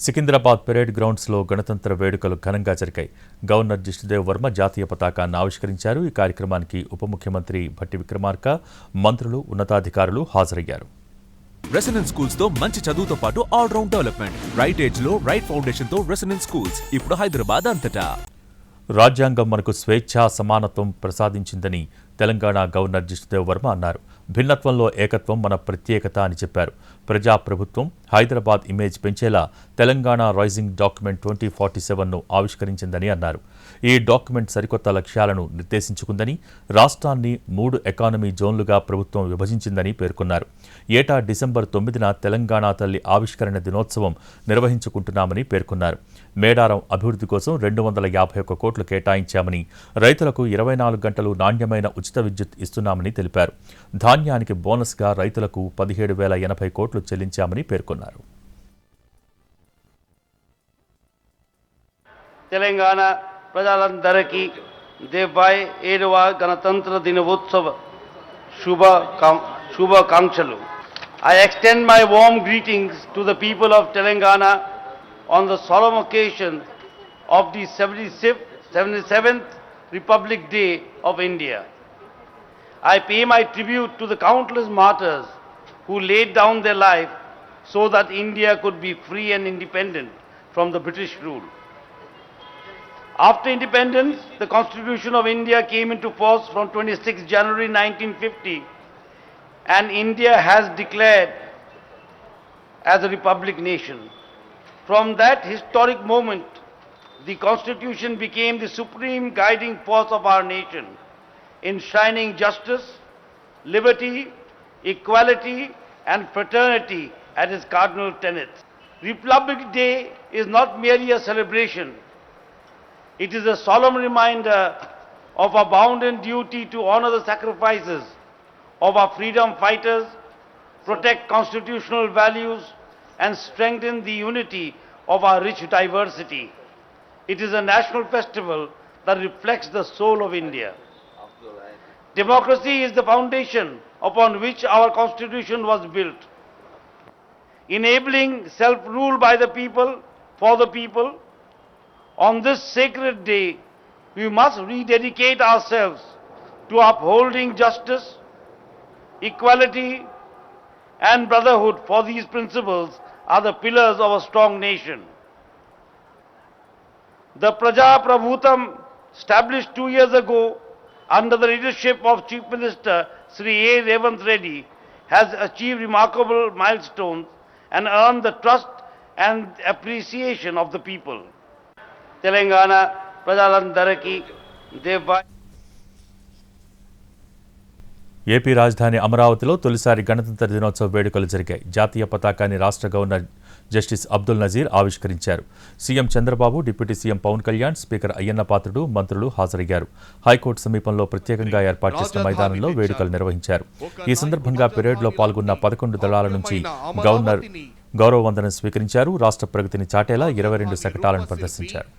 Secunderabad parade గ్రౌండ్స్లో గణతంత్ర వేడుకలు ఘనంగా జరిగాయి. గవర్నర్ జిష్ణుదేవ్ వర్మ జాతీయ పతాకాన్ని ఆవిష్కరించారు. ఈ కార్యక్రమానికి ఉప ముఖ్యమంత్రి భట్టి విక్రమార్క, మంత్రులు, ఉన్నతాధికారులు హాజరయ్యారు. రెసిడెన్స్ స్కూల్స్ తో మంచి చదువుతో పాటు all round development. Right age లో రైట్ ఫౌండేషన్ తో రెసిడెన్స్ స్కూల్స్ ఇప్పుడు హైదరాబాద్ అంతటా. రాజ్యాంగం మనకు స్వేచ్ఛ, సమానత్వం ప్రసాదించిందని తెలంగాణ గవర్నర్ జిష్ణుదేవ్ వర్మ అన్నారు. భిన్నత్వంలో ఏకత్వం మన ప్రత్యేకత అని చెప్పారు. ప్రజాప్రభుత్వం హైదరాబాద్ ఇమేజ్ పెంచేలా తెలంగాణ రైజింగ్ డాక్యుమెంట్ 2047ను ఆవిష్కరించిందని అన్నారు. ఈ డాక్యుమెంట్ సరికొత్త లక్ష్యాలను నిర్దేశించుకుందని, రాష్ట్రాన్ని 3 ఎకానమీ జోన్లుగా ప్రభుత్వం విభజించిందని పేర్కొన్నారు. ఏటా డిసెంబర్ 9న తెలంగాణ తల్లి ఆవిష్కరణ దినోత్సవం నిర్వహించుకుంటున్నామని పేర్కొన్నారు. మేడారం అభివృద్ధి కోసం 251 కోట్లు కేటాయించామని, రైతులకు 24 గంటలు నాణ్యమైన ఉచిత విద్యుత్ ఇస్తున్నామని తెలిపారు. ధాన్యానికి బోనస్గా రైతులకు 17,080 కోట్లు చెల్లించామని పేర్కొన్నారు. తెలంగాణ ప్రజలందరికీ 77వ గణతంత్ర దినోత్సవ శుభాకాంక్షలు. I extend my warm greetings to the people of Telangana on the solemn occasion of the 77th Republic Day of India. I pay my tribute to the countless martyrs who laid down their life so that India could be free and independent from the British rule. After independence, the Constitution of India came into force from 26 January 1950, and India has declared as a republic nation. From that historic moment, the Constitution became the supreme guiding force of our nation, enshrining justice, liberty, equality, and fraternity as its cardinal tenets. Republic Day is not merely a celebration. It is a solemn reminder of our bounden duty to honor the sacrifices of our freedom fighters, protect constitutional values, and strengthen the unity of our rich diversity. It is a national festival that reflects the soul of India. Democracy is the foundation upon which our Constitution was built. Enabling self-rule by the people, for the people, on this sacred day, we must rededicate ourselves to upholding justice, equality, and brotherhood, for these principles are the pillars of a strong nation. The Praja Prabhutam, established 2 years ago under the leadership of Chief Minister Sri A. Revanth Reddy, has achieved remarkable milestones and earned the trust and appreciation of the people. Telangana Prajalandaraki Devai. AP రాజధాని అమరావతిలో తొలిసారి గణతంత్ర దినోత్సవ వేడుకలు జరిగాయి. జాతీయ పతాకాన్ని రాష్ట్ర గవర్నర్ జస్టిస్ అబ్దుల్ నజీర్ ఆవిష్కరించారు. CM Chandrababu, deputy CM Pawan Kalyan, speaker Ayyanna Patrudu, మంత్రులు హాజరయ్యారు. హైకోర్టు సమీపంలో ప్రత్యేకంగా ఏర్పాటు చేసిన మైదానంలో వేడుకలు నిర్వహించారు. ఈ సందర్భంగా పెరేడ్లో పాల్గొన్న 11 దళాల నుంచి గవర్నర్ గౌరవ వందనం స్వీకరించారు. రాష్ట్ర ప్రగతిని చాటేలా 22 శకటాలను ప్రదర్శించారు.